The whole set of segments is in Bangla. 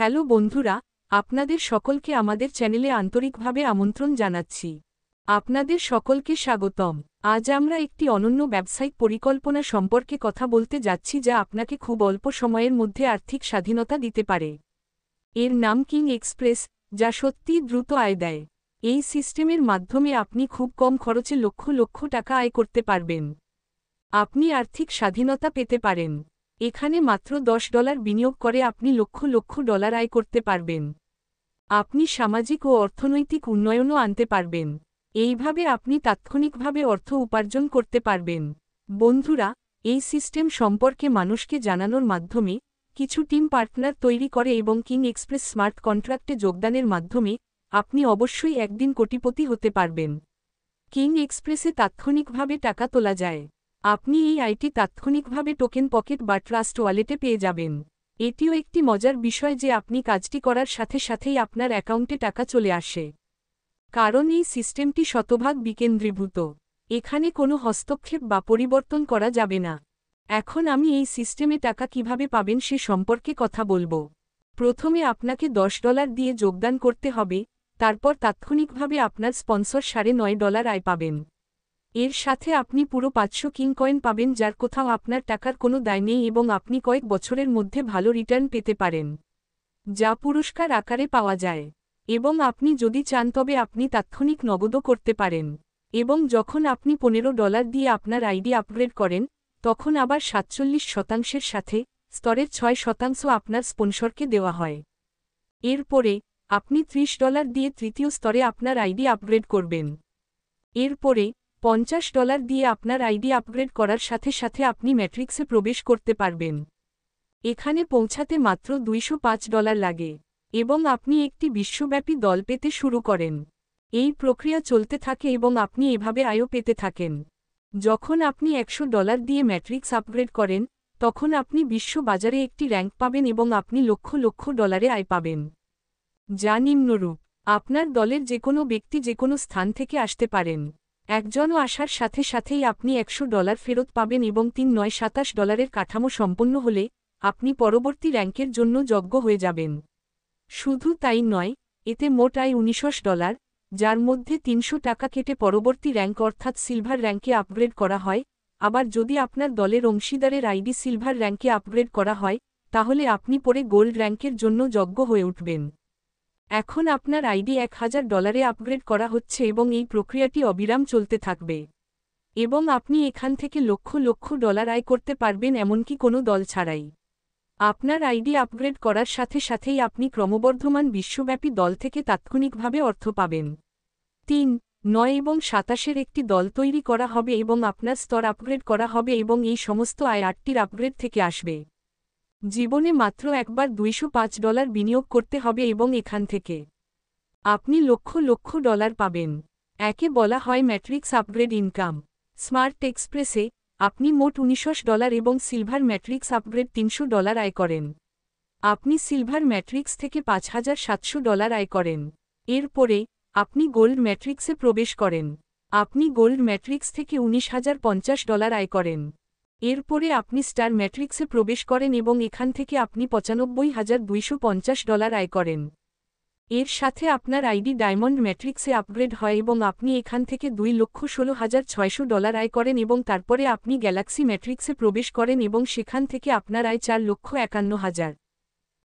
হ্যালো বন্ধুরা, আপনাদের সকলকে আমাদের চ্যানেলে আন্তরিকভাবে আমন্ত্রণ জানাচ্ছি। আপনাদের সকলকে স্বাগতম। আজ আমরা একটি অনন্য ব্যবসায়িক পরিকল্পনা সম্পর্কে কথা বলতে যাচ্ছি যা আপনাকে খুব অল্প সময়ের মধ্যে আর্থিক স্বাধীনতা দিতে পারে। এর নাম কিং এক্সপ্রেস, যা সত্যিই দ্রুত আয় দেয়। এই সিস্টেমের মাধ্যমে আপনি খুব কম খরচে লক্ষ লক্ষ টাকা আয় করতে পারবেন। আপনি আর্থিক স্বাধীনতা পেতে পারেন। এখানে মাত্র $10 বিনিয়োগ করে আপনি লক্ষ লক্ষ ডলার আয় করতে পারবেন। আপনি সামাজিক ও অর্থনৈতিক উন্নয়নও আনতে পারবেন। এইভাবে আপনি তাৎক্ষণিকভাবে অর্থ উপার্জন করতে পারবেন। বন্ধুরা, এই সিস্টেম সম্পর্কে মানুষকে জানানোর মাধ্যমে কিছু টিম পার্টনার তৈরি করে এবং কিং এক্সপ্রেস স্মার্ট কন্ট্রাক্টে যোগদানের মাধ্যমে আপনি অবশ্যই একদিন কোটিপতি হতে পারবেন। কিং এক্সপ্রেসে তাৎক্ষণিকভাবে টাকা তোলা যায়। আপনি এই আইটি তাৎক্ষণিকভাবে টোকেন পকেট বা ট্রাস্ট ওয়ালেটে পেয়ে যাবেন। এটিও একটি মজার বিষয় যে আপনি কাজটি করার সাথে সাথেই আপনার অ্যাকাউন্টে টাকা চলে আসে। কারণ এই সিস্টেমটি শতভাগ বিকেন্দ্রীভূত। এখানে কোনো হস্তক্ষেপ বা পরিবর্তন করা যাবে না। এখন আমি এই সিস্টেমে টাকা কিভাবে পাবেন সে সম্পর্কে কথা বলবো। প্রথমে আপনাকে $10 দিয়ে যোগদান করতে হবে, তারপর তাৎক্ষণিকভাবে আপনার স্পন্সর $9.5 আয় পাবেন। এর সাথে আপনি পুরো 500 কিং কয়েন পাবেন, যার কোথাও আপনার টাকার কোনো দায় নেই এবং আপনি কয়েক বছরের মধ্যে ভালো রিটার্ন পেতে পারেন, যা পুরস্কার আকারে পাওয়া যায়। এবং আপনি যদি চান তবে আপনি তাৎক্ষণিক নগদও করতে পারেন। এবং যখন আপনি $15 দিয়ে আপনার আইডি আপগ্রেড করেন, তখন আবার 47% সাথে স্তরের 6% আপনার স্পন্সরকে দেওয়া হয়। এরপরে আপনি $30 দিয়ে তৃতীয় স্তরে আপনার আইডি আপগ্রেড করবেন। এরপরে $50 দিয়ে আপনার আইডি আপগ্রেড করার সাথে সাথে আপনি ম্যাট্রিক্সে প্রবেশ করতে পারবেন। এখানে পৌঁছাতে মাত্র $205 লাগে এবং আপনি একটি বিশ্বব্যাপী দল পেতে শুরু করেন। এই প্রক্রিয়া চলতে থাকে এবং আপনি এভাবে আয়ও পেতে থাকেন। যখন আপনি $100 দিয়ে ম্যাট্রিক্স আপগ্রেড করেন, তখন আপনি বিশ্ব বাজারে একটি র্যাঙ্ক পাবেন এবং আপনি লক্ষ লক্ষ ডলারে আয় পাবেন, যা নিম্নরূপ। আপনার দলের যে কোনো ব্যক্তি যে কোনো স্থান থেকে আসতে পারেন। একজনও আসার সাথে সাথেই আপনি $100 ফেরত পাবেন এবং $3,927 কাঠামো সম্পন্ন হলে আপনি পরবর্তী র্যাঙ্কের জন্য যোগ্য হয়ে যাবেন। শুধু তাই নয়, এতে মোট আয় $19, যার মধ্যে $300 কেটে পরবর্তী র্যাঙ্ক অর্থাৎ সিলভার র্যাঙ্কে আপগ্রেড করা হয়। আবার যদি আপনার দলের অংশীদারের আইডি সিলভার র্যাঙ্কে আপগ্রেড করা হয়, তাহলে আপনি পরে গোল্ড র্যাঙ্কের জন্য যোগ্য হয়ে উঠবেন। এখন আপনার আইডি $1000 আপগ্রেড করা হচ্ছে এবং এই প্রক্রিয়াটি অবিরাম চলতে থাকবে। এবং আপনি এখান থেকে লক্ষ লক্ষ ডলার আয় করতে পারবেন, এমনকি কোনো দল ছাড়াই। আপনার আইডি আপগ্রেড করার সাথে সাথেই আপনি ক্রমবর্ধমান বিশ্বব্যাপী দল থেকে তাৎক্ষণিকভাবে অর্থ পাবেন। 3, 9 এবং 27-এর একটি দল তৈরি করা হবে এবং আপনার স্তর আপগ্রেড করা হবে এবং এই সমস্ত আয় 8টির আপগ্রেড থেকে আসবে। জীবনে মাত্র একবার $205 বিনিয়োগ করতে হবে এবং এখান থেকে আপনি লক্ষ লক্ষ ডলার পাবেন। একে বলা হয় ম্যাট্রিক্স আপগ্রেড ইনকাম। স্মার্ট এক্সপ্রেসে আপনি মোট $19 এবং সিলভার ম্যাট্রিক্স আপগ্রেড $300 আয় করেন। আপনি সিলভার ম্যাট্রিক্স থেকে $5700 আয় করেন। এরপরে আপনি গোল্ড ম্যাট্রিক্সে প্রবেশ করেন। আপনি গোল্ড ম্যাট্রিক্স থেকে $19050 আয় করেন। এরপরে আপনি স্টার ম্যাট্রিক্সে প্রবেশ করেন এবং এখান থেকে আপনি $95250 আয় করেন। এর সাথে আপনার আইডি ডায়মন্ড ম্যাট্রিক্সে আপগ্রেড হয় এবং আপনি এখান থেকে $2,16,600 আয় করেন এবং তারপরে আপনি গ্যালাক্সি ম্যাট্রিক্সে প্রবেশ করেন এবং সেখান থেকে আপনার আয় $4,51,000।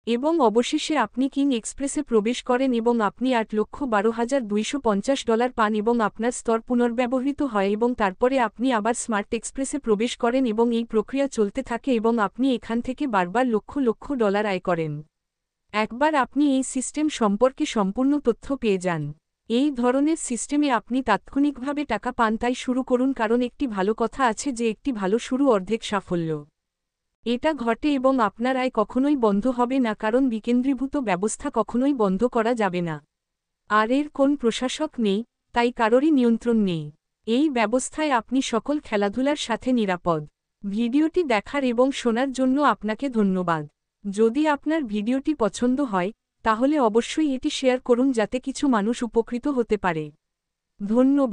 এবং অবশেষে আপনি কিং এক্সপ্রেসে প্রবেশ করেন এবং আপনি $8,12,250 পান এবং আপনার স্তর পুনর্ব্যবহৃত হয় এবং তারপরে আপনি আবার স্মার্ট এক্সপ্রেসে প্রবেশ করেন এবং এই প্রক্রিয়া চলতে থাকে এবং আপনি এখান থেকে বারবার লক্ষ লক্ষ ডলার আয় করেন। একবার আপনি এই সিস্টেম সম্পর্কে সম্পূর্ণ তথ্য পেয়ে যান। এই ধরনের সিস্টেমে আপনি তাৎক্ষণিকভাবে টাকা পান, তাই শুরু করুন, কারণ একটি ভালো কথা আছে যে একটি ভালো শুরু অর্ধেক সাফল্য। এটা ঘটে এবং আপনার আয় কখনোই বন্ধ হবে না, কারণ বিকেন্দ্রীভূত ব্যবস্থা কখনোই বন্ধ করা যাবে না। আর এর কোন প্রশাসক নেই, তাই কারোরই নিয়ন্ত্রণ নেই। এই ব্যবস্থায় আপনি সকল খেলাধুলার সাথে নিরাপদ। ভিডিওটি দেখার এবং শোনার জন্য আপনাকে ধন্যবাদ। যদি আপনার ভিডিওটি পছন্দ হয়, তাহলে অবশ্যই এটি শেয়ার করুন যাতে কিছু মানুষ উপকৃত হতে পারে। ধন্যবাদ।